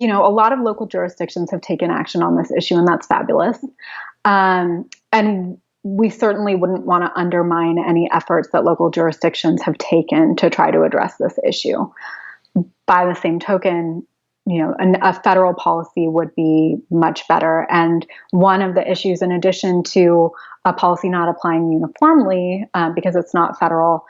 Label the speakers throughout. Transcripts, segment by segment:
Speaker 1: a lot of local jurisdictions have taken action on this issue, and that's fabulous. And we certainly wouldn't want to undermine any efforts that local jurisdictions have taken to try to address this issue. By the same token, a federal policy would be much better. And one of the issues, in addition to a policy not applying uniformly because it's not federal,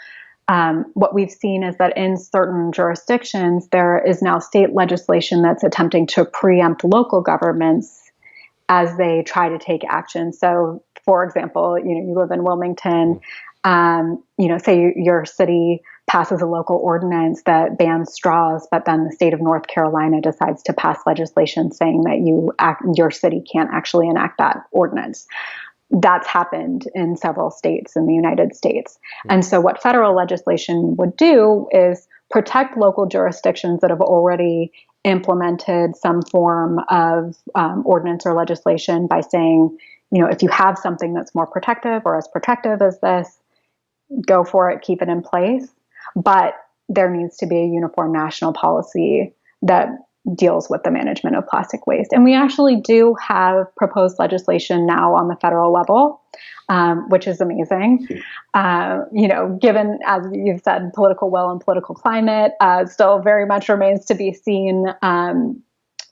Speaker 1: what we've seen is that in certain jurisdictions, there is now state legislation that's attempting to preempt local governments as they try to take action. So, for example, you live in Wilmington, say your city passes a local ordinance that bans straws, but then the state of North Carolina decides to pass legislation saying that your city can't actually enact that ordinance. That's happened in several states in the United States. And so what federal legislation would do is protect local jurisdictions that have already implemented some form of ordinance or legislation by saying, if you have something that's more protective or as protective as this, go for it, keep it in place. But there needs to be a uniform national policy that deals with the management of plastic waste. And we actually do have proposed legislation now on the federal level, which is amazing. Given, as you've said, political will and political climate, still very much remains to be seen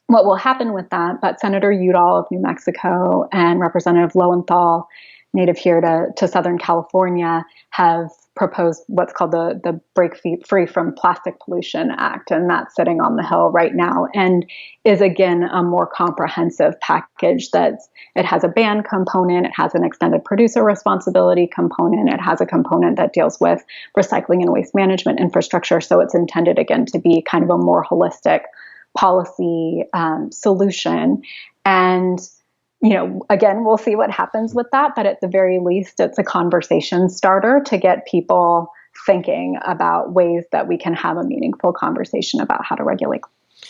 Speaker 1: what will happen with that. But Senator Udall of New Mexico and Representative Lowenthal, native here to Southern California, have proposed what's called the Break Free from Plastic Pollution Act, and that's sitting on the Hill right now, and is again a more comprehensive package. It has a ban component, it has an extended producer responsibility component, it has a component that deals with recycling and waste management infrastructure. So it's intended again to be kind of a more holistic policy solution. And again, we'll see what happens with that, but at the very least, it's a conversation starter to get people thinking about ways that we can have a meaningful conversation about how to regulate